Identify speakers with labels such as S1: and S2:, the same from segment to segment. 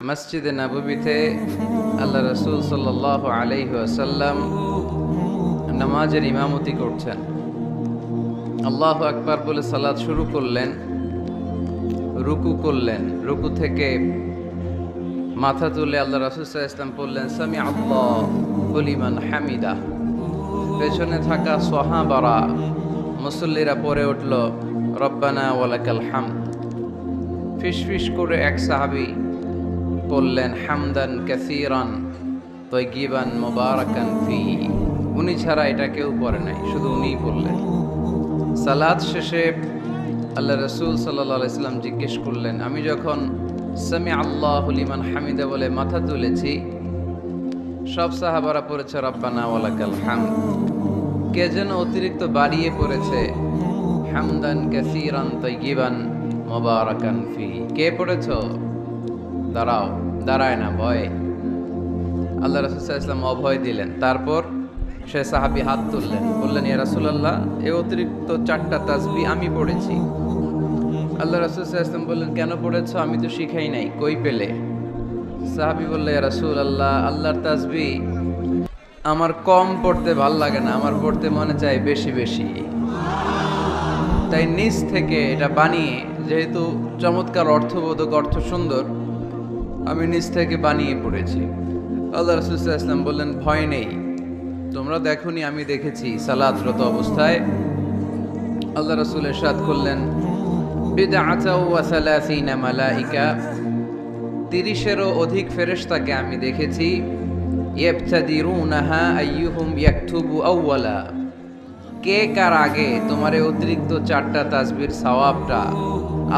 S1: মসজিদে নববীতে আল্লাহ রসুল সাল্লাল্লাহু আলাইহি ওয়াসাল্লাম নামাজের ইমামতি করছেন। আল্লাহু আকবার বলে সালাত শুরু করলেন, রুকু করলেন, রুকু থেকে মাথা তুলে আল্লাহ রাসূল সাল্লাল্লাহু আলাইহি ওয়াসাল্লাম বললেন সামি আল্লাহু লিমান হামিদা। পেছনে থাকা সাহাবারা মুসল্লিরা পড়ে উঠল রব্বানা ওয়ালাকাল হামদ। ফিসফিস করে এক সাহাবী বললেন হামদান কাসীরান তাইয়িবান মুবারাকান ফি। উনি ছাড়া এটা কেউ পড়ে নাই, শুধু উনিই বললেন। সালাত শেষে আল্লাহ রাসূল সাল্লাল্লাহু আলাইহি ওয়াসাল্লাম জিজ্ঞেস করলেন, আমি যখন সামি আল্লাহু লিমান হামিদা বলে মাথা তুলেছি, সব সাহাবারা পড়েছে রব্বানা ওয়ালাকাল হামদ, কে যেন অতিরিক্ত বাড়িয়ে পড়েছে হামদান কাসীরান তাইয়িবান মুবারাকান ফি। কে পড়েছ? দাঁড়াও, দাঁড়ায় না, ভয়। আল্লাহ রাসূল সাল্লাল্লাহু আলাইহি ওয়াসাল্লাম অভয় দিলেন। তারপর সে সাহাবী হাত তুললেন, বললেন ইয়া রাসূলুল্লাহ, এই অতিরিক্ত 4টা তাসবিহ আমি পড়েছি। আল্লাহ রাসূল সাল্লাল্লাহু আলাইহি ওয়াসাল্লাম বললেন কেন পড়েছো? আমি তো শিখাই নাই, কই পেলে? সাহাবী বলল ইয়া রাসূলুল্লাহ, আল্লাহর তাসবিহ আমার কম পড়তে ভাল লাগে না, আমার পড়তে মনে চায় বেশি বেশি। তাই নিজ থেকে এটা বানিয়ে, যেহেতু চমৎকার অর্থবোধক, অর্থ সুন্দর, আমি নিজ থেকে বানিয়ে পড়েছি। আল্লাহ রাসূল সাল্লাল্লাহু আলাইহি ওয়াসাল্লাম বললেন ভয় নেই, তোমরা দেখোনি, আমি দেখেছি সালাতরত অবস্থায়। আল্লাহ রাসূল ইরশাদ করলেন বিদআতা ওয়া সালাসিনা মালাইকা, 30-এরও অধিক ফেরেশতাকে আমি দেখেছি। ইবতাদিরুনাহা আইয়ুহুম ইয়াকতুবু আউওয়ালা, কে কার আগে তোমার এই অতিরিক্ত 4টা তাসবিহর সওয়াবটা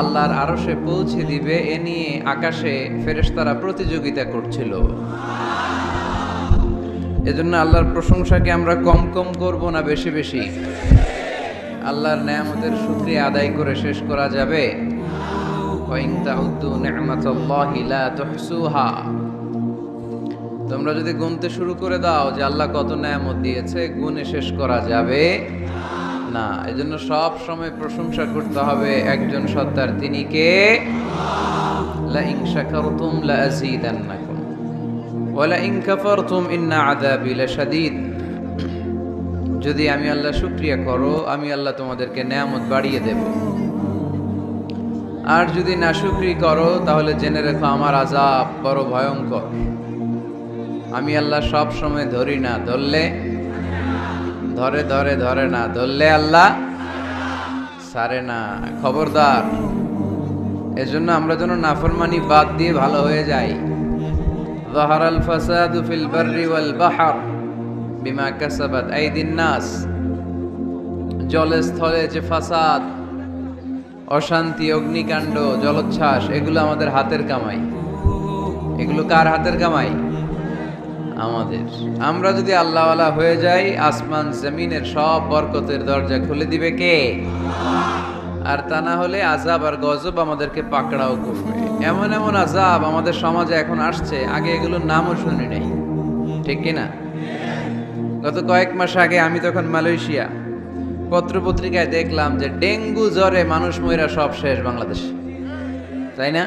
S1: আল্লাহর আরশে পৌঁছে দিবে, এ নিয়ে আকাশে ফেরেশতারা প্রতিযোগিতা করছিল। এজন্য আল্লাহর প্রশংসাকে আমরা কম কম করব না বেশি বেশি? আল্লাহর নেয়ামতের শুকরিয়া আদায় করে শেষ করা যাবে? ওয়া ইন তাউদ্দু নি'মাতাল্লাহি লা তুহসুহা, তোমরা যদি গুনতে শুরু করে দাও যে আল্লাহ কত নেয়ামত দিয়েছে, গুণে শেষ করা যাবে না। এজন্য সব সময় প্রশংসা করতে হবে একজন সত্তার, তিনি কে? লা ইন শাকারতুম লা আযীদান্নাকুম ওয়া লা ইন কাফারতুম ইন্না আযাবি লাশাদীদ। যদি আমি আল্লাহ শুকরিয়া করো, আমি আল্লাহ তোমাদেরকে নেয়ামত বাড়িয়ে দেব, আর যদি নাশুকরি করো তাহলে জেনে রেখো আমার আযাব বড় ভয়ঙ্কর। আমি আল্লাহ সব সময় ধরি না, ধরলে ধরে, ধরে ধরে না, ধরলে আল্লাহ ছাড়ে না, খবরদার। এজন্য আমরা যেন নাফরমানি বাদ দিয়ে ভালো হয়ে যাই। যাহারাল ফাসাদু ফিল বাররি ওয়াল বাহর বিমা কাসাবাত আইদিন নাস, জলে স্থলে যে ফাসাদ, অশান্তি, অগ্নিকাণ্ড, জলোচ্ছ্বাস, এগুলো আমাদের হাতের কামাই। এগুলো কার হাতের কামাই? আমাদের। আমরা যদি আল্লাহওয়ালা হয়ে যাই, আসমান জমিনের সব বরকতের দরজা খুলে দিবে কে? আর তা না হলে আযাব আর গজব আমাদেরকে পাকড়াও করবে। এমন এমন আযাব আমাদের সমাজে এখন আসছে, আগে এগুলোর নামও শুনি নাই, ঠিক কিনা? গত কয়েক মাস আগে আমি তখন মালয়েশিয়া, পত্রপত্রিকায় দেখলাম যে ডেঙ্গু জ্বরে মানুষ মইরা সব শেষ বাংলাদেশে, তাই না?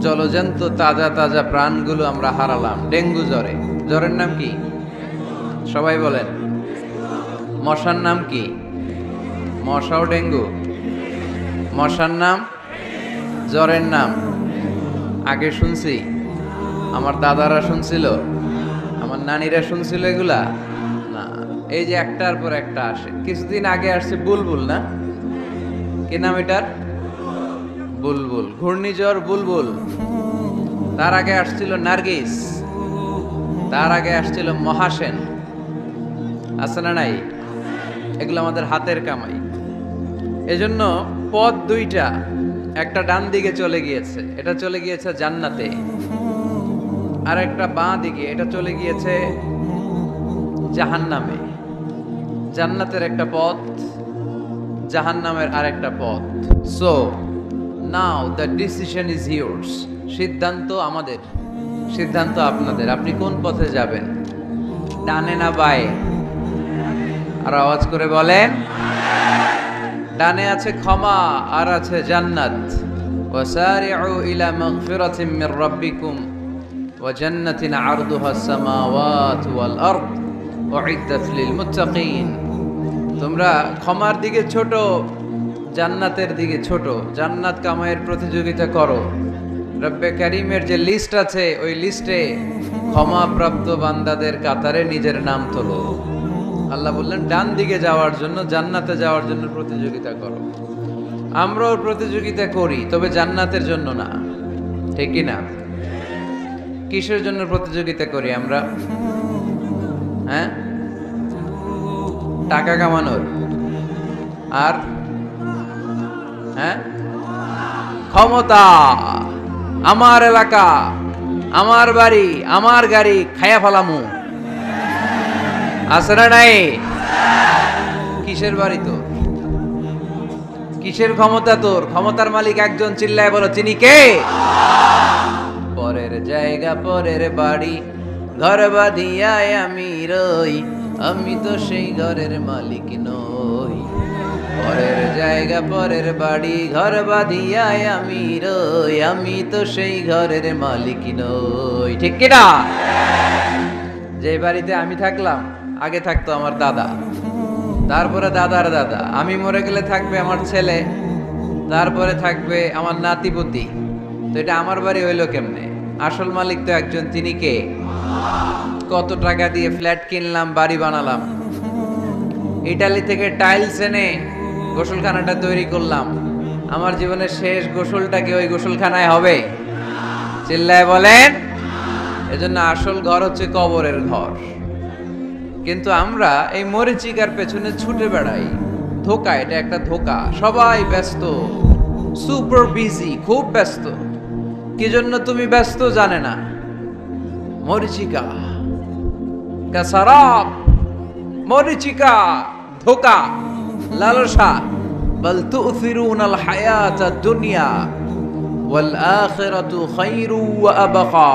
S1: জলজন্ত তাজা তাজা প্রাণগুলো আমরা হারালাম ডেঙ্গু জ্বরে। জ্বরের নাম কি? সবাই বলেন। মশার নাম কি? মশাও ডেঙ্গু? মশার নাম, জ্বরের নাম আগে শুনছি, আমার দাদারা শুনছিল, আমার নানীরা শুনছিল এগুলা না। এই যে একটার পর একটা আসে। কিছুদিন আগে আসছে বুলবুল, না? কি নাম এটার? বুলবুল, ঘূর্ণিঝড় বুলবুল। তার আগে আসছিল নার্গিস, তার আগে আসছিল মহাসেন। আছে না নাই? এগুলো আমাদের হাতের কামাই। এজন্য পথ দুইটা, একটা ডান দিকে চলে গিয়েছে, এটা চলে গিয়েছে জান্নাতে, আর একটা বাঁ দিকে, এটা চলে গিয়েছে জাহান্নামে। জান্নাতের একটা পথ, জাহান্নামের আরেকটা পথ। So now the decision is yours, সিদ্ধান্ত আমাদের, সিদ্ধান্ত আপনাদের। আপনি কোন পথে যাবেন, ডানে না বায়ে? আর আওয়াজ করে বলেন। ডানে আছে ক্ষমা, আর আছে জান্নাত। وسارعوا إلى مغفرة من ربكم وجنة عرضها السماوات والأرض أعدت للمتقين তোমরা ক্ষমার দিকে ছোট, জান্নাতের দিকে ছোট, জান্নাত কামাইয়ের প্রতিযোগিতা করো। রব্বে কারীমের যে লিস্ট আছে ওই লিস্টে ক্ষমাপ্রাপ্ত বান্দাদের কাতারে নিজের নাম তোলো। আল্লাহ বললেন ডান দিকে যাওয়ার জন্য, জান্নাতে যাওয়ার জন্য প্রতিযোগিতা করো। আমরাও প্রতিযোগিতা করি, তবে জান্নাতের জন্য না, ঠিক কি না? কিসের জন্য প্রতিযোগিতা করি আমরা? হ্যাঁ, টাকা কামানোর, আর হ্যাঁ ক্ষমতা, আমার এলাকা, আমার বাড়ি, আমার গাড়ি খায়া ফেলামু, আছে না নাই? কিসের বাড়ি তোর? কিসের ক্ষমতা তোর? ক্ষমতার মালিক একজন, চিল্লায় বলো চিনি কে? পরের জায়গা পরের বাড়ি ঘর বাঁধিয়ায় আমি রই, আমি তো সেই ঘরের মালিক নই। পরের জায়গা পরের বাড়ি ঘর বাঁধিয়ায় আমি রই, আমি তো সেই ঘরের মালিক নই, ঠিক কিনা? যে বাড়িতে আমি থাকলাম আগে থাকতো আমার দাদা, তারপরে দাদার দাদা, আমি মরে গেলে থাকবে আমার ছেলে, তারপরে থাকবে আমার নাতিপতি। তো এটা আমার বাড়ি হইলো কেমনে? আসল মালিক তো একজন, তিনি কে? কত টাকা দিয়ে ফ্ল্যাট কিনলাম, বাড়ি বানালাম, ইটালি থেকে টাইলস এনে গোসলখানাটা তৈরি করলাম, আমার জীবনের শেষ গোসলটা কি ওই গোসলখানায় হবে? চিল্লায় বলেন। এজন্য আসল ঘর হচ্ছে কবরের ঘর। কিন্তু আমরা এই মরিচিকার পেছনে ছুটে বেড়াই, ধোকা, এটা একটা ধোকা। সবাই ব্যস্ত, সুপার বিজি, খুব ব্যস্ত। কি জন্য তুমি ব্যস্ত জানে না? মরিচিকা, কাসারাব, মরিচিকা, ধোকা, লালসা। বল তুথিরুনাল হায়াতাদ দুনিয়া ওয়াল আখিরাতু খায়রু ওয়া আবকা।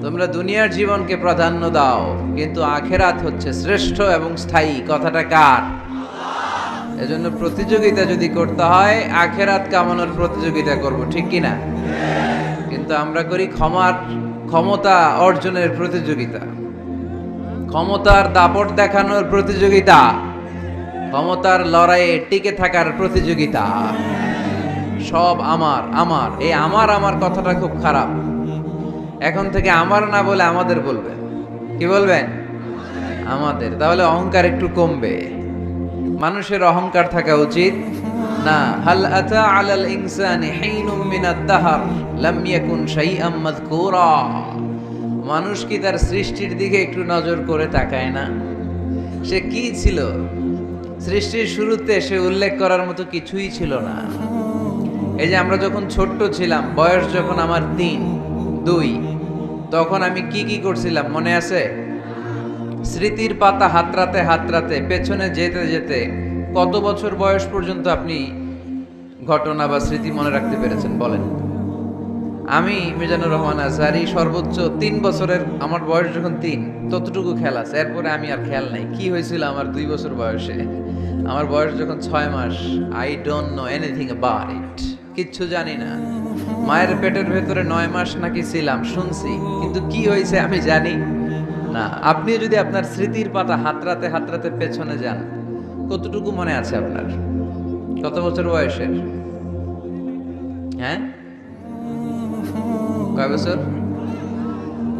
S1: তোমরা দুনিয়ার জীবনকে প্রাধান্য দাও, কিন্তু আখেরাত হচ্ছে শ্রেষ্ঠ এবং স্থায়ী। কথাটা কার? এজন্য প্রতিযোগিতা যদি করতে হয়, আখেরাত কামানোর প্রতিযোগিতা করব, ঠিক কিনা? কিন্তু আমরা করি ক্ষমতা অর্জনের প্রতিযোগিতা, ক্ষমতার দাপট দেখানোর প্রতিযোগিতা, ক্ষমতার লড়াইয়ে টিকে থাকার প্রতিযোগিতা। সব আমার আমার, এই আমার আমার কথাটা খুব খারাপ। এখন থেকে আমার না বলে আমাদের বলবেন। কি বলবেন? আমাদের। তাহলে অহংকার একটু কমবে। মানুষের অহংকার থাকা উচিত না। হাল আতা আলাল ইনসানি হিনুম মিনাদ দাহর লাম ইয়াকুন শাইআম মাযকুরা। মানুষ কি তার সৃষ্টির দিকে একটু নজর করে তাকায় না? সে কি ছিল? সৃষ্টির শুরুতে সে উল্লেখ করার মতো কিছুই ছিল না। এই যে আমরা যখন ছোট্ট ছিলাম, বয়স যখন আমার 3, 2, তখন আমি কি কি করছিলাম মনে আছে? স্মৃতির পাতা হাতড়াতে হাতড়াতে পেছনে যেতে যেতে কত বছর বয়স পর্যন্ত আপনি ঘটনা বা স্মৃতি মনে রাখতে পেরেছেন বলেন? আমি মিজানুর রহমান আজহারি সর্বোচ্চ 3 বছরের, আমার বয়স যখন 3, ততটুকু খেয়াল আছে। এরপরে আমি আর খেয়াল নাই কি হয়েছিল আমার 2 বছর বয়সে। আমার বয়স যখন 6 মাস, I don't know anything about it, কিচ্ছু জানি না। মায়ের পেটের ভেতরে 9 মাস নাকি ছিলাম শুনছি, কিন্তু কি হয়েছে আমি জানি না। আপনি যদি আপনার স্মৃতির পাতা হাতড়াতে হাতড়াতে পেছনে যান, কতটুকু মনে আছে আপনার? কত বছর বয়সের? হ্যাঁ, কয় বছর?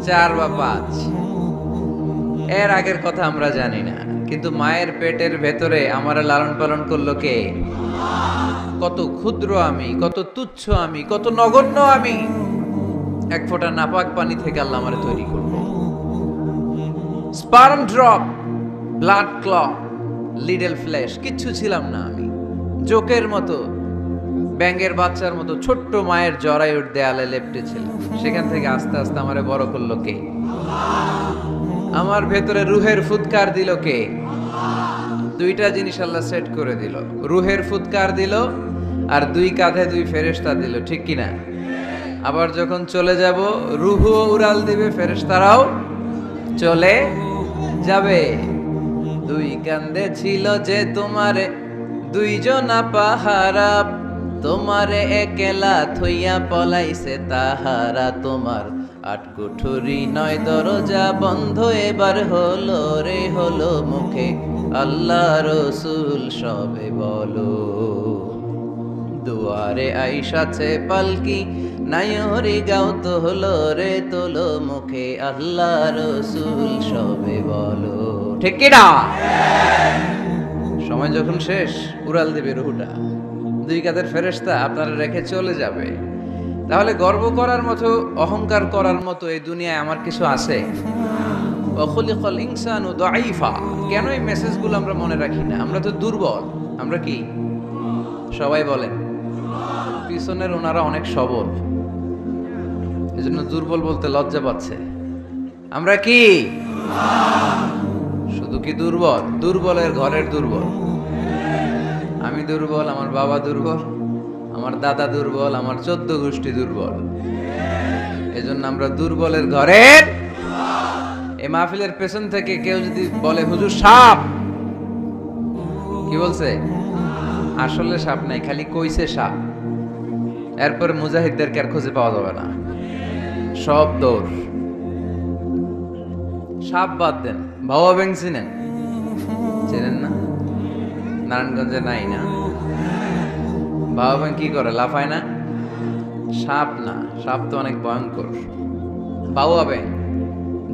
S1: 4 বা 5। এর আগের কথা আমরা জানি না। কিন্তু মায়ের পেটের ভেতরে আমার লালন পালন করলো কে? কত ক্ষুদ্র আমি, কত তুচ্ছ আমি, কত নগণ্য আমি। এক ফোঁটা নাপাক পানি থেকে আল্লাহ আমারে তৈরি করলো। Sperm drop, blood clot, little flesh, কিচ্ছু ছিলাম না আমি। জোকের মতো, ব্যাঙের বাচ্চার মতো ছোট্ট মায়ের জরায়ুর দেয়ালে লেপ্টে ছিলাম। সেখান থেকে আস্তে আস্তে আমারে বড় করলো কে? আমার ভেতরে রুহের ফুৎকার দিল কে? 2টা জিনিস আল্লাহ সেট করে দিল। রুহের ফুৎকার দিল আর 2 কাঁধে 2 ফেরেশতা দিল, ঠিক কিনা? আবার যখন চলে যাব, রুহও উড়াল দিবে, ফেরেশতারাও চলে যাবে। 2 কাঁধে ছিল যে তোমারে 2 জনা পাহারা, তোমারে একলা থইয়া পলাইছে তাহারা, তোমার আটকুঠুরি নয় দরজা বন্ধ এবার হলো রে হলো মুখে আল্লাহ রসুল সবে বলো। দুয়ারে আইসাছে পালকি নাইহরি গাও তো হলো রে তোলো মুখে আল্লাহ রসুল সবে বলো। ঠিক কিনা? সময় যখন শেষ উড়াল দেবে রুহুটা, দুই কাঁধের ফেরেশতা আপনারা রেখে চলে যাবে। তাহলে গর্ব করার মতো, অহংকার করার মতো এই দুনিয়ায় আমার কিছু আছে? ওয়াখুলিকাল ইনসানু দাঈফা। কেন এই মেসেজগুলো আমরা মনে রাখি না? আমরা তো দুর্বল। আমরা কি সবাই বলেন? পিছনের ওনারা অনেক সবল, এজন্য দুর্বল বলতে লজ্জা পাচ্ছে। আমরা কি শুধু কি দুর্বল? দুর্বলের ঘরের দুর্বল। আমি দুর্বল, আমার বাবা দুর্বল, আমার দাদা দুর্বল, আমার 14 গোষ্ঠী দুর্বল। এজন্য আমরা দুর্বলের ঘরের। এই মাহফিলের পেছন থেকে কেউ যদি বলে হুজুর সাপ, কি বলছে? আসলে সাপ নাই, খালি কইছে সাপ। এরপর মুজাহিদদেরকে আর খুঁজে পাওয়া যাবে না, সব দৌড়। সাপ বাদ দেন, ভাওয়া ব্যাং চিনেন? চেনেন না? নারায়ণগঞ্জে নাই না? ভাওয়া ব্যাং কি করে, লাফায় না? সাপ না, সাপ তো অনেক ভয়ঙ্কর। ভাওয়া ব্যাং,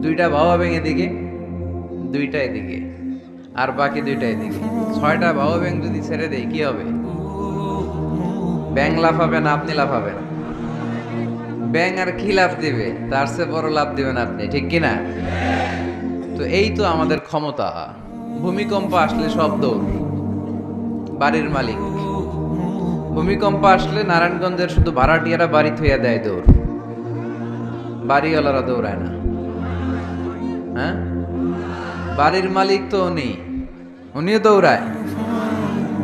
S1: দুইটা ভাওয়া ব্যাং এদিকে, দুইটা এদিকে, আর বাকি দুইটা এদিকে। 6টা ভাওয়া ব্যাং যদি ছেড়ে দেয় কি হবে? ব্যাং লাফাবে না আপনি লাফাবেন? ব্যাং আর কি লাফ দিবে? তার চেয়ে বড় লাফ দিবেন আপনি, ঠিক কিনা? তো এই তো আমাদের ক্ষমতা। ভূমিকম্প আসলে সব দৌড়। বাড়ির মালিক, ভূমিকম্প আসলে নারায়ণগঞ্জের শুধু ভাড়াটিয়ারা বাড়ি থইয়া দেয় দৌড়, বাড়িওয়ালারা দৌড়ায় না। হ্যাঁ, বাড়ির মালিক তো উনিও দৌড়ায়,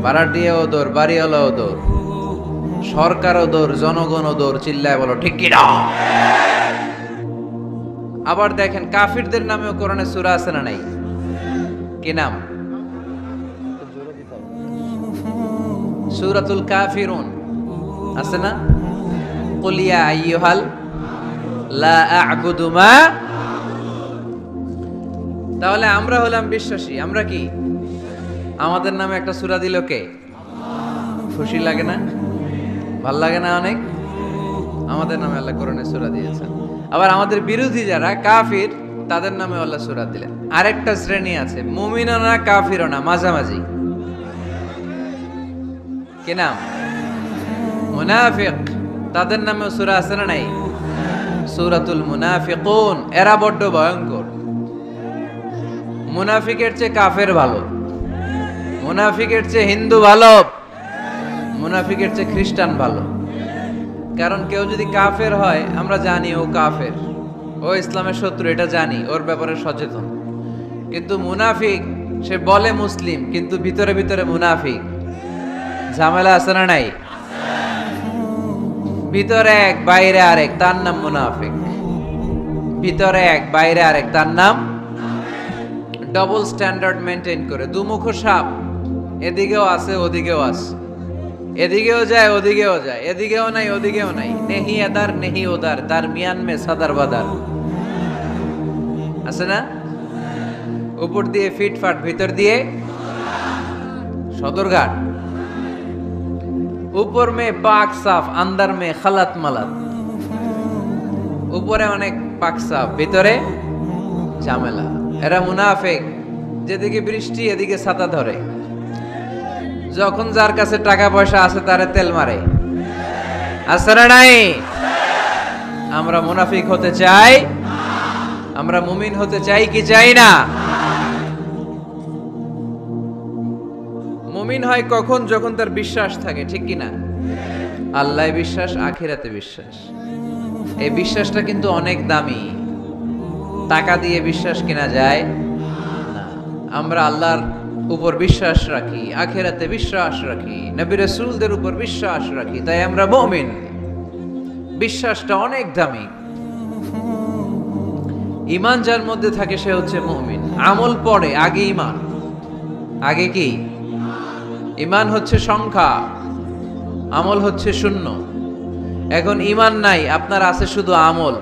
S1: ভাড়াটিয়াও দৌড়, বাড়িওয়ালাও দৌড়, সরকারও দৌড়, জনগণও দৌড়। চিল্লায় বলো ঠিক কিনা? আবার দেখেন কাফিরদের নামেও কোরআনে সূরা আছে না নাই? কি নাম? সূরাতুল কাফিরুন আছে না? কুল ইয়া আইয়ুহাল লা আ'বুদু মা। তাহলে আমরা হলাম বিশ্বাসী। আমরা কি? আমাদের নামে একটা সূরা দিল কে? খুশি লাগে না? ভাল লাগে না অনেক? আমাদের নামে আল্লাহ কোরআনে সূরা দিয়েছেন। আবার আমাদের বিরোধী যারা কাফির, তাদের নামে আল্লাহ সূরা দিলেন। আরেকটা শ্রেণী আছে, মুমিনও না কাফিরও না, মাঝামাঝি। কি নাম? মুনাফিক। তাদের নামেও সূরা আছে না নাই? সূরাতুল মুনাফিকুন। এরা বড্ড ভয়ঙ্কর। মুনাফিকের চেয়ে কাফের ভালো, মুনাফিকের চেয়ে হিন্দু ভালো, মুনাফিকের চেয়ে খ্রিস্টান ভালো। কারণ কেউ যদি কাফের হয়, আমরা জানি ও কাফের, ও ইসলামের শত্রু, এটা জানি, ওর ব্যাপারে সচেতন। কিন্তু মুনাফিক, সে বলে মুসলিম কিন্তু ভিতরে ভিতরে মুনাফিক। ঝামেলা আছে না নাই? ভিতরে এক বাইরে আরেক, তার নাম মুনাফিক। ভিতরে এক বাইরে আরেক, তার নাম। ডবল স্ট্যান্ডার্ড মেনটেন করে, দুমুখ সাপ, এদিকেও আছে ওদিকেও আছে, এদিকেও যায় ওদিকেও যায়, এদিকেও নাই ওদিকেও নাই। নেহি এদার নেহি ওদার, দারমিয়ান মে সাদার বাদার। আছে না? উপর দিয়ে ফিটফাট, ভিতর দিয়ে সদরঘাট। উপর মে পাক সাফ, আন্দার মে খালাত মালাত। উপরে অনেক পাক সাফ, ভিতরে ঝামেলা। এরা মুনাফিক। যেদিকে বৃষ্টি এদিকে ছাতা ধরে, যখন যার কাছে টাকা পয়সা আছে তারে তেল মারে। আছে না নাই? আমরা মুনাফিক হতে চাই? আমরা মুমিন হতে চাই কি চাই না? মুমিন হয় কখন? যখন তার বিশ্বাস থাকে, ঠিক কিনা? আল্লাহয় বিশ্বাস, আখিরাতে বিশ্বাস। এই বিশ্বাসটা কিন্তু অনেক দামি। টাকা দিয়ে বিশ্বাস কিনা যায় না। আমরা আল্লাহর উপর বিশ্বাস রাখি, আখিরাতে বিশ্বাস রাখি, নবী রাসূলদের উপর বিশ্বাস রাখি, তাই আমরা মুমিন। বিশ্বাসটা অনেক দামি। ঈমান যার মধ্যে থাকে সে হচ্ছে মুমিন। আমল পড়ে, আগে ঈমান। আগে কি? ঈমান হচ্ছে সংখ্যা, আমল হচ্ছে শূন্য। এখন ঈমান নাই, আপনার আছে শুধু আমল।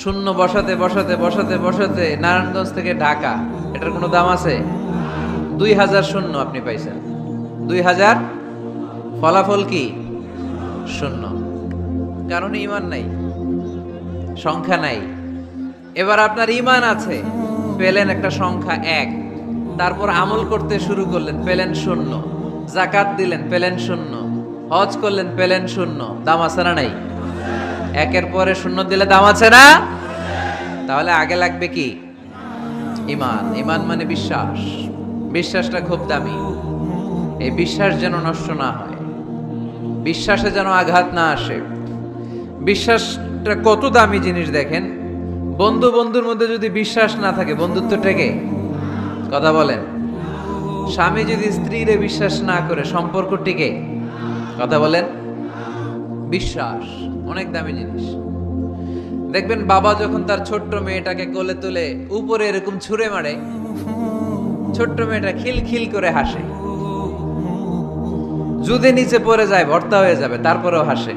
S1: শূন্য বসাতে বসাতে বসাতে বসাতে নারায়ণগঞ্জ থেকে ঢাকা, এটার কোনো দাম আছে? 2000 শূন্য আপনি পাইছেন, 2000, ফলাফল কি? শূন্য। কারণ ঈমান নাই, সংখ্যা নাই। এবার আপনার ঈমান আছে, পেলেন একটা সংখ্যা 1, তারপর আমল করতে শুরু করলেন, পেলেন শূন্য। যাকাত দিলেন, পেলেন শূন্য। হজ করলেন, পেলেন শূন্য। দাম আছে না নাই? একের পরে শূন্য দিলে দাম আছে না? তাহলে আগে লাগবে কি? ঈমান। ঈমান মানে বিশ্বাস। বিশ্বাসটা খুব দামি। এই বিশ্বাস যেন নষ্ট না হয়, বিশ্বাসে যেন আঘাত না আসে। বিশ্বাসটা কত দামি জিনিস দেখেন। বন্ধু বন্ধুর মধ্যে যদি বিশ্বাস না থাকে, বন্ধুত্ব টেকে? কথা বলেন। স্বামী যদি স্ত্রীরে বিশ্বাস না করে, সম্পর্ক টিকে? কথা বলেন। বিশ্বাস অনেক দামি জিনিস। দেখবেন বাবা যখন তার ছোট্ট মেয়েটাকে কোলে তুলে উপরে এরকম ছুঁড়ে মারে, ছোট্ট মেয়েটা খিলখিল করে হাসে। যদি নিচে পড়ে যায় ভর্তা হয়ে যাবে, তারপরেও হাসে।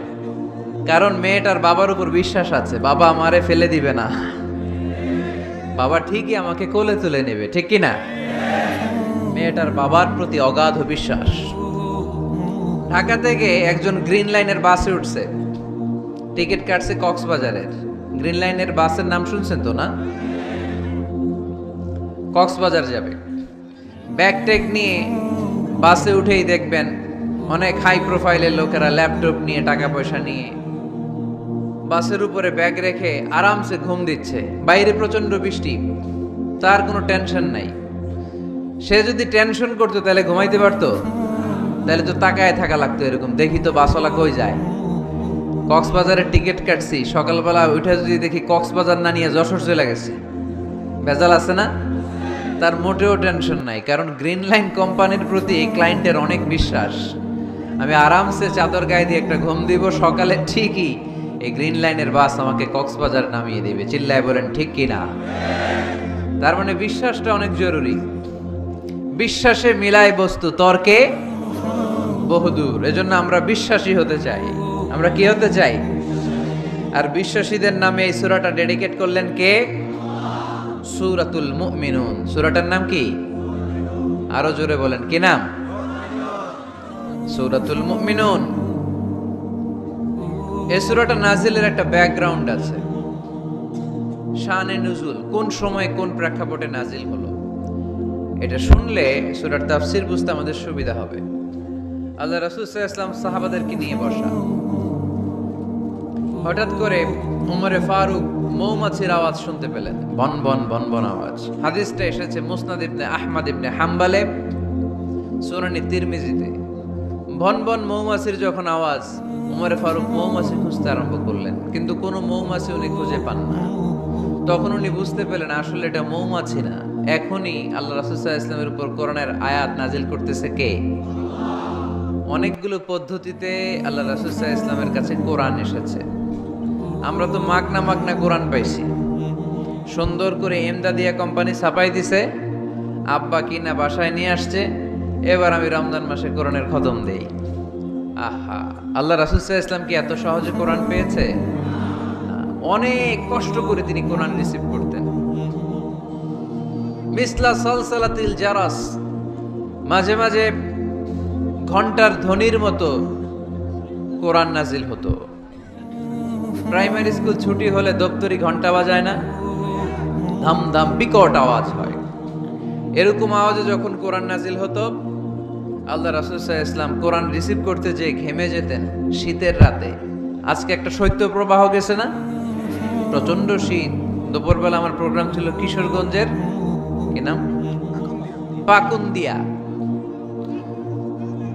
S1: কারণ মেয়েটার বাবার উপর বিশ্বাস আছে, বাবা আমারে ফেলে দিবে না, বাবা ঠিকই আমাকে কোলে তুলে নেবে, ঠিক কি না? মেয়েটার বাবার প্রতি অগাধ বিশ্বাস। ঢাকা থেকে একজন গ্রিন লাইনের বাসে উঠছে, টিকিট কাটছে কক্সবাজারের। গ্রিন লাইনের বাসের নাম শুনছেন তো না? কক্সবাজার যাবে। ব্যাগ ট্যাগ নিয়ে বাসে উঠেই দেখবেন অনেক হাই প্রোফাইলের লোকেরা ল্যাপটপ নিয়ে, টাকা পয়সা নিয়ে বাসের উপরে ব্যাগ রেখে আরামসে ঘুম দিচ্ছে। বাইরে প্রচন্ড বৃষ্টি, তার কোনো টেনশন নাই। সে যদি টেনশন করতো তাহলে ঘুমাইতে পারতো? তাহলে তো তাকায় থাকা লাগতো এরকম, দেখি তো বাসওয়ালা কই যায়। কক্সবাজারের টিকিট কাটছি, সকালবেলা উঠে যদি দেখি কক্সবাজার না নিয়ে যশোর চলে গেছে, ভেজাল আছে না? তার মোটেও টেনশন নাই, কারণ গ্রিন লাইন কোম্পানির প্রতি এই ক্লায়েন্টের অনেক বিশ্বাস। আমি আরামসে চাদর গায়ে দিয়ে একটা ঘুম দিব, সকালে ঠিকই এই গ্রিন লাইনের বাস আমাকে কক্সবাজার নামিয়ে দিবে। চিল্লায় বলেন ঠিক কি না? তার মানে বিশ্বাসটা অনেক জরুরি। বিশ্বাসে মিলায় বস্তু, তর্কে বহুদূর। এজন্য আমরা বিশ্বাসী হতে চাই। আমরা কি হতে চাই? আর বিশ্বাসীদের নামে এই সূরাটা ডেডিকেট করলেন কে? সূরাতুল মুমিনুন। সূরাটার নাম কি? আরো জোরে বলেন, কি নাম? সূরাতুল মুমিনুন। এই সূরাটা নাজিলের একটা ব্যাকগ্রাউন্ড আছে, শানে নুজুল, কোন সময় কোন প্রেক্ষাপটে নাজিল হলো। এটা শুনলে সূরার তাফসীর বুঝতে আমাদের সুবিধা হবে। আল্লাহ রাসূল সাল্লাল্লাহু আলাইহি ওয়াসাল্লাম সাহাবাদেরকে নিয়ে বসা, হঠাৎ করে উমরে ফারুক মৌমাছির আওয়াজ শুনতে পেলেন, বন বন বন বন আওয়াজ। হাদিসটা এসেছে মুসনাদ ইবনে আহমদ ইবনে হাম্বালে, সুনানি তিরমিজিতে। বন বন মৌমাছির যখন আওয়াজ, উমরে ফারুক মৌমাছি খুঁজতে আরম্ভ করলেন, কিন্তু কোনো মৌমাছি উনি খুঁজে পান না। তখন উনি বুঝতে পেলেন আসলে এটা মৌমাছি না, এখনই আল্লাহ রাসূল সাল্লাল্লাহু আলাইহি ওয়াসাল্লামের উপর কোরআনের আয়াত নাজিল করতেছে কে? অনেকগুলো পদ্ধতিতে আল্লাহ রাসূল সাল্লাল্লাহু আলাইহি ওয়াসাল্লামের কাছে কোরআন এসেছে। আমরা তো মাগনা মাগনা কোরআন পাইছি, সুন্দর করে এমদাদিয়া কোম্পানি ছাপাই দিছে, আব্বা কিনা বাসায় নিয়ে আসছে। এবার আমি রমজান মাসে কোরআনের খতম দেই। আহা, আল্লাহ রাসূল সাল্লাল্লাহু আলাইহি ওয়াসাল্লাম কি এত সহজে কোরআন পেয়েছে? অনেক কষ্ট করে তিনি কোরআন রিসিভ করতেন। মিসলা সালসালাতিল জারাস, মাঝে মাঝে ঘন্টার ধ্বনির মতো কোরআন নাজিল হতো। প্রাইমারি স্কুল ছুটি হলে দপ্তরি ঘন্টা বাজায় না, ধাম ধাম বিকট আওয়াজ হয়। এরকম আওয়াজে যখন কোরআন নাজিল হতো, আল্লাহ রাসূল সাল্লাল্লাহু আলাইহি ওয়াসাল্লাম কোরআন রিসিভ করতে যেয়ে ঘেমে যেতেন শীতের রাতে। আজকে একটা শৈত্য প্রবাহ গেছে না, প্রচন্ড শীত। দুপুরবেলা আমার প্রোগ্রাম ছিল কিশোরগঞ্জের, কি নাম, পাকুন্দিয়া।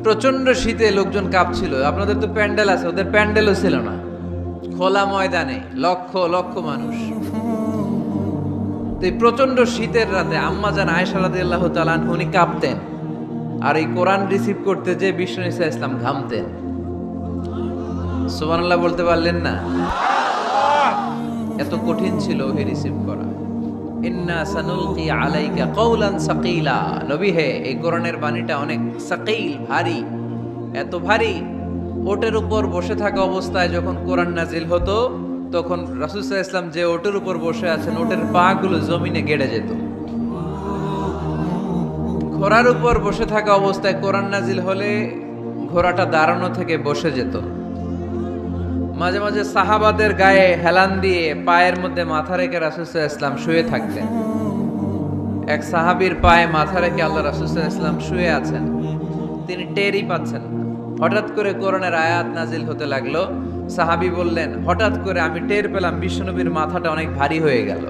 S1: প্রচন্ড শীতে লোকজন কাঁপছিল। আপনাদের তো প্যান্ডেল আছে, ওদের প্যান্ডেলও ছিল না, খোলা ময়দানে লক্ষ লক্ষ মানুষ। তো এই প্রচন্ড শীতের রাতে আম্মাজান আয়েশা রাদিয়াল্লাহু তাআলা আনহা উনি কাঁপতেন, আর এই কোরআন রিসিভ করতে যে বিষ্ণু ঈসা ইসলাম ঘামতেন। সুবহানাল্লাহ বলতে পারলেন না? এত কঠিন ছিল ওকে রিসিভ করা। ইন্না সানুলকি আলাইকা কওলান সাকিলা, নবী হে এই কোরআনের বাণীটা অনেক সাকিল, ভারী, এত ভারী ওটের উপর বসে থাকা অবস্থায় যখন কোরআন নাজিল হতো তখন রাসূল সাল্লাল্লাহু আলাইহি ওয়াসাল্লাম যে ওটের উপর বসে আছেন ওটের পা গুলো জমিনে গেড়ে যেত। ঘোড়ার উপর বসে থাকা অবস্থায় কোরআন নাজিল হলে ঘোড়াটা দাঁড়ানো থেকে বসে যেত। মাঝে মাঝে সাহাবাদের গায়ে হেলান দিয়ে পায়ের মধ্যে মাথা রেখে রাসূল সাল্লাল্লাহু আলাইহি ওয়াসাল্লাম শুয়ে থাকতেন। এক সাহাবীর পায়ে মাথা রেখে আল্লাহ রাসূল সাল্লাল্লাহু আলাইহি ওয়াসাল্লাম শুয়ে আছেন, তিনি টেরই পাচ্ছেন না। হঠাৎ করে কোরআনের আয়াত নাজিল হতে লাগলো। সাহাবী বললেন, হঠাৎ করে আমি টের পেলাম বিশ্বনবীর মাথাটা অনেক ভারী হয়ে গেল।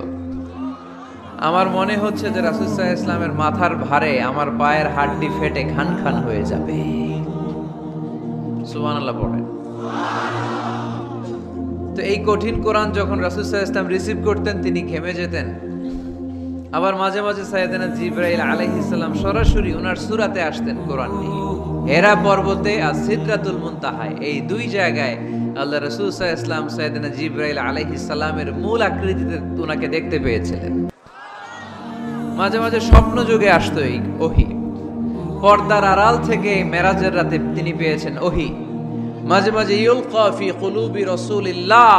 S1: আমার মনে হচ্ছে যে রাসূল সাল্লাল্লাহু আলাইহি ওয়াসাল্লামের মাথার ভারে আমার পায়ের হাড্ডি ফেটে খান খান হয়ে যাবে। সুবহানাল্লাহ পড়েন। তো এই কঠিন কোরআন যখন রাসূল সাল্লাল্লাহু আলাইহি ওয়াসাল্লাম রিসিভ করতেন তিনি ঘেমে যেতেন। আবার মাঝে মাঝে সাইয়েদনা জিবরাইল আলাইহিস সালাম সরাসরি ওনার সূরাতে আসতেন কোরআন নিয়ে। হেরা পর্বতে আর সিদরাতুল মুনতাহায় এই দুই জায়গায় আল্লাহ রাসূল সাল্লাল্লাহু আলাইহি ওয়াসাল্লাম সাইয়েদনা জিবরাইল আলাইহিস সালামের মূল আকৃতিতে ওনাকে দেখতে পেয়েছিলেন। মাঝে মাঝে স্বপ্ন যুগে আসতো এই ওহী। পর্দার আড়াল থেকে মেরাজের রাতে তিনি পেয়েছেন ওহী। মাঝে মাঝে ইউলকা ফি কুলুবি রাসূলিল্লাহ,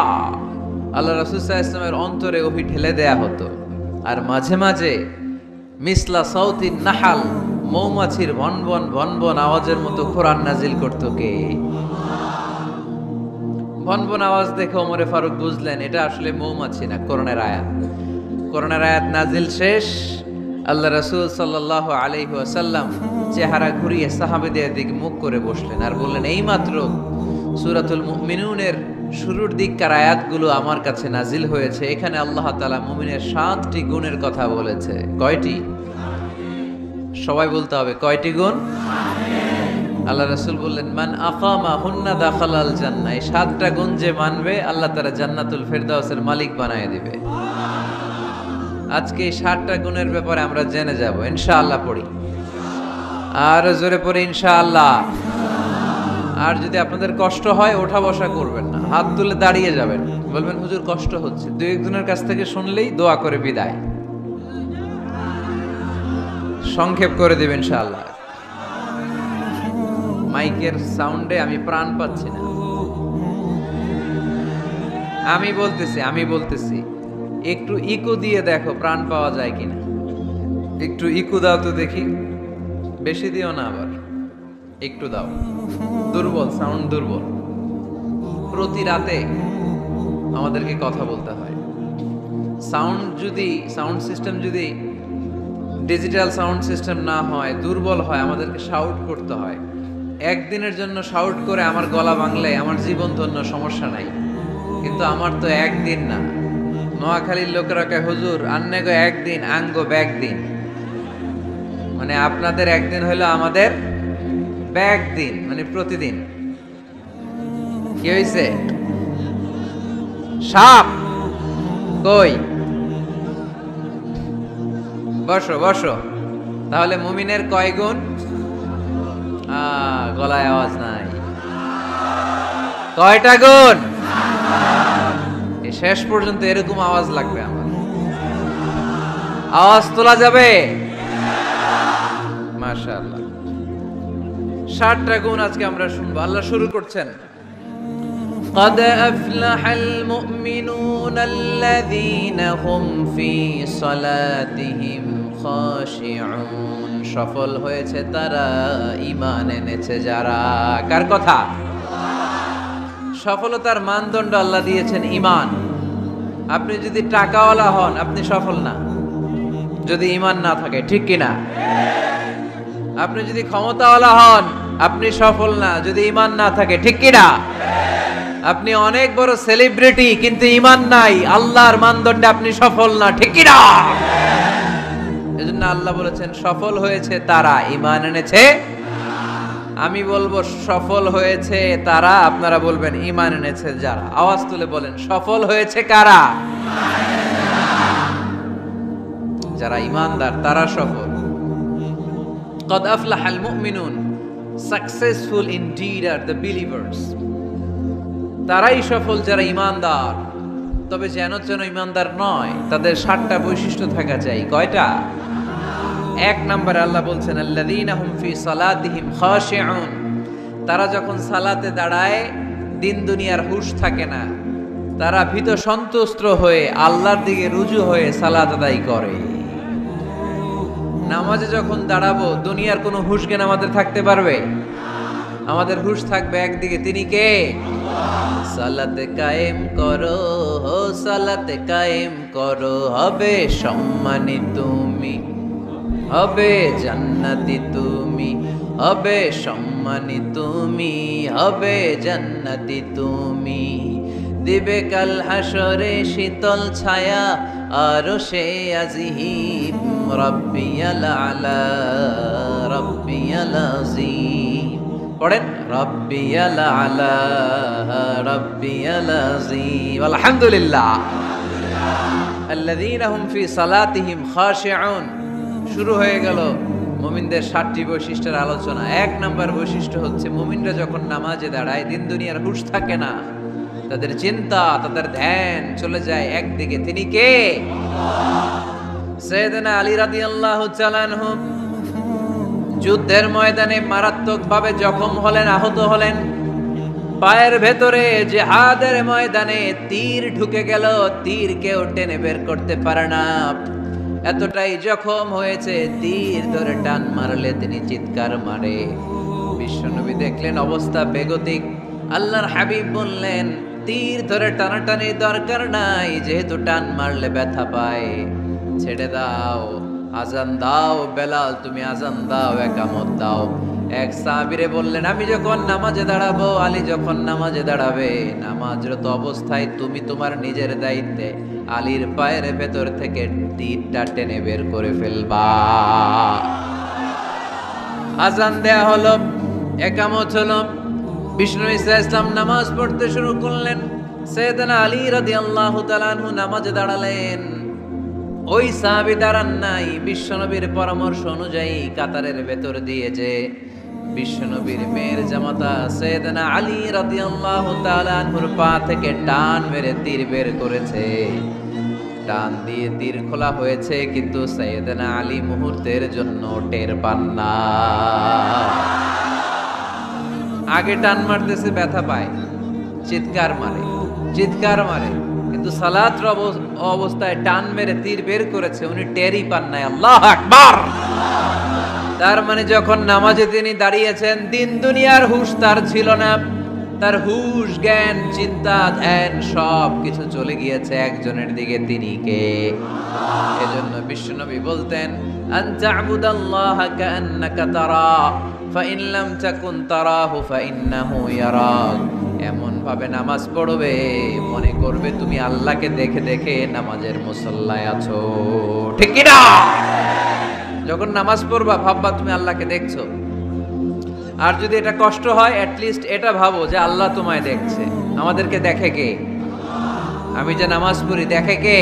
S1: আল্লাহ রাসূল সাল্লাল্লাহু আলাইহি ওয়াসাল্লামের অন্তরে ওহী ঢেলে দেয়া হতো। আর মাঝে মাঝে মিসলা সাউতিন নাহাল, মৌমাছির ভনভন ভনভন আওয়াজের মতো কোরআন নাজিল করতো কে? ভনভন আওয়াজ দেখে ওমরে ফারুক বুঝলেন এটা আসলে মৌমাছি না, কোরআনের আয়াত। কোরআনের আয়াত নাজিল শেষ, আল্লাহ রাসূল সাল্লাল্লাহু আলাইহি ওয়াসাল্লাম চেহারা ঘুরিয়ে সাহাবীদের দিকে মুখ করে বসলেন আর বললেন, এইমাত্র সূরাতুল মুমিনুনের শুরুর দিককার আয়াতগুলো আমার কাছে নাজিল হয়েছে। এখানে আল্লাহ তাআলা মুমিনের 7টি গুণের কথা বলেছে। কয়টি? সবাই বলতে হবে, কয়টি গুণ? আল্লাহ রাসূল বললেন, মান আকামা হুন্না দাখালাল জান্নাহ। এই 7টা গুণ যে মানবে আল্লাহ তাআলা জান্নাতুল ফেরদাউসের মালিক বানায় দিবে। আজকে এই 7টা গুণের ব্যাপারে আমরা জেনে যাব ইনশাআল্লাহ। পড়ি আর জোরে পড়ি ইনশাআল্লাহ। আর যদি আপনাদের কষ্ট হয় ওঠা বসা করবেন না, হাত তুলে দাঁড়িয়ে যাবেন, বলবেন হুজুর কষ্ট হচ্ছে। দুই একজনের কাছ থেকে শুনলেই দোয়া করে বিদায়, সংক্ষেপ করে দেবেন ইনশাআল্লাহ। মাইকের সাউন্ডে আমি প্রাণ পাচ্ছি না। আমি বলতেছি একটু ইকো দিয়ে দেখো প্রাণ পাওয়া যায় কিনা। একটু ইকো দাও তো দেখি, বেশি দিও না, আবার একটু দাও। দুর্বল সাউন্ড, দুর্বল। প্রতি রাতে আমাদেরকে কথা বলতে হয়। সাউন্ড সিস্টেম যদি ডিজিটাল সাউন্ড সিস্টেম না হয়, দুর্বল হয়, আমাদেরকে শাউট করতে হয়। একদিনের জন্য শাউট করে আমার গলা ভাঙলে আমার জীবন ধন্য, সমস্যা নাই। কিন্তু আমার তো একদিন না। নোয়াখালীর লোকেরা কয় হুজুর আন্নে গো একদিন, আঙ্গো ব্যাগ দিন। মানে আপনাদের একদিন হইলো আমাদের ব্যাগ দিন, মানে প্রতিদিন। কি হয়েছে? সাপ কই? বসো বসো। তাহলে মুমিনের কয় গুণ? গলায় আওয়াজ নাই। কয়টা গুণ? শেষ পর্যন্ত এরকম আওয়াজ লাগবে আমার। আওয়াজ তোলা যাবে? মাশাআল্লাহ। 7টা গুণ আজকে আমরা শুনবো। আল্লাহ শুরু করছেন, قد أفلح المؤمنون الذين هم في صلاتهم خاشعون। সফল হয়েছে তারা ঈমান এনেছে যারা। কার কথা? সফলতার মানদণ্ড আল্লাহ দিয়েছেন ঈমান। আপনি যদি টাকাওয়ালা হন আপনি সফল না, যদি ঈমান না থাকে, ঠিক কিনা? আপনি যদি ক্ষমতাওয়ালা হন আপনি সফল না, যদি ঈমান না থাকে, ঠিক কিনা? আপনি অনেক বড় সেলিব্রিটি কিন্তু ঈমান নাই, আল্লাহর মানদণ্ডে আপনি সফল না, ঠিক কিনা? এজন্য আল্লাহ বলেছেন সফল হয়েছে তারা ঈমান এনেছে। আমি বলবো সফল হয়েছে তারা, আপনারা বলবেন ঈমান এনেছে যারা। আওয়াজ তুলে বলেন সফল হয়েছে কারা? যারা ঈমানদার তারা সফল। قد أفلح المؤمنون, successful indeed are the believers. তারাই সফল যারা ঈমানদার। তবে যেন ঈমানদার নয়, তাদের 7টা বৈশিষ্ট্য থাকা চাই। কয়টা? 1 নম্বরে আল্লাহ বলছেন আল্লাযীনা হুম ফি সালাতিহিম খাশিউন, তারা যখন সালাতে দাঁড়ায় দিন দুনিয়ার হুঁশ থাকে না, তারা ভীত সন্ত্রস্ত হয়ে আল্লাহর দিকে রুজু হয়ে সালাত আদায় করে। নামাজে যখন দাঁড়াবো দুনিয়ার কোনো হুঁশ জ্ঞান আমাদের থাকতে পারবে? আমাদের হুঁশ থাকবে একদিকে, তিনি কে? সালাতে কায়েম করো, সালাতে কায়েম করো, হবে সম্মানী তুমি, হবে জান্নাতি তুমি, হবে সম্মানী তুমি, হবে জান্নাতি তুমি। দিবে কাল হাসরে শীতল ছায়া আরশে আজিম, রাব্বিয়াল আলা রাব্বিয়াল আযীম। পড়েন, রাব্বিয়াল আলা রাব্বিয়াল আযীম। আলহামদুলিল্লাহ। আল্লাযীনা হুম ফি সালাতিহিম খাশিউন। শুরু হয়ে গেল মুমিনদের 7টি বৈশিষ্ট্যের আলোচনা। 1 নাম্বার বৈশিষ্ট্য হচ্ছে মুমিনরা যখন নামাজে দাঁড়ায় দিন দুনিয়ার হুঁশ থাকে না, তাদের চিন্তা, তাদের ধ্যান চলে যায় একদিকে, তিনি কে? সাইয়েদনা আলী রাদিয়াল্লাহু তাআলা আনহু যুদ্ধের ময়দানে মারাত্মকভাবে জখম হলেন, আহত হলেন। পায়ের ভেতরে জিহাদের ময়দানে তীর ঢুকে গেল, তীর কেউ টেনে বের করতে পারে না। এতটাই জখম হয়েছে, তীর ধরে টান মারলে তিনি চিৎকার মারে। বিশ্বনবী দেখলেন অবস্থা বেগতিক। আল্লাহর হাবিব বললেন, তীর ধরে টানাটানির দরকার নাই, যেহেতু টান মারলে ব্যথা পায়, ছেড়ে দাও, আজান দাও। বেলাল, তুমি আজান দাও, একামত দাও। এক সাহাবীরে বললেন, আমি যখন নামাজে দাঁড়াবো, আলী যখন নামাজে দাঁড়াবে, নামাজরত অবস্থায় তুমি তোমার নিজের দায়িত্বে আলীর পায়ের ভেতর থেকে তীরটা টেনে বের করে ফেলবা। আজান দেয়া হলো, একামত হলো। বিষ্ণু ইসলাম নামাজ পড়তে শুরু করলেন। সাইয়েদনা আলী রাদিয়াল্লাহু তাআলা আনহু নামাজে দাঁড়ালেন। ওই সাহাবী দাঁড়ান নাই। বিশ্বনবীর পরামর্শ অনুযায়ী কাতারের ভেতর দিয়ে যে বিশ্বনবীর মেয়ের জামাতা সাইয়েদনা আলী রাদিয়াল্লাহু তাআলা আনহুর পা থেকে টান মেরে তীর বের করেছে। টান দিয়ে তীর খোলা হয়েছে, কিন্তু সাইয়েদনা আলী মুহূর্তের জন্য টের পান না। আগে টান মারতেছে, ব্যথা পায়, চিৎকার মারে, চিৎকার মারে, কিন্তু সালাতের অবস্থায় টান মেরে তীর বের করেছে, উনি টেরই পান নাই। আল্লাহু আকবার। তার মানে যখন নামাজে তিনি দাঁড়িয়েছেন, দিন দুনিয়ার হুঁশ তার ছিল না। তার হুঁশ, জ্ঞান, চিন্তা, ধ্যান সব কিছু চলে গিয়েছে একজনের দিকে, তিনি কে? এজন্য বিশ্বনবী বলতেন, আনতা আবুদাল্লাহা কাআন্নাকা তারা ফাইন লাম তাকুন তারাহু ফাইন্নাহু ইয়ারাক। এমন ভাবে নামাজ পড়বে, মনে করবে তুমি আল্লাহকে দেখে দেখে নামাজের মুসল্লায় আছো। ঠিক কি না? যখন নামাজ পড়বা ভাববা তুমি আল্লাহকে দেখছো। আর যদি এটা কষ্ট হয়, অ্যাটলিস্ট এটা ভাবো যে আল্লাহ তোমায় দেখছে। আমাদেরকে দেখে কে? আমি যে নামাজ পড়ি দেখে কে?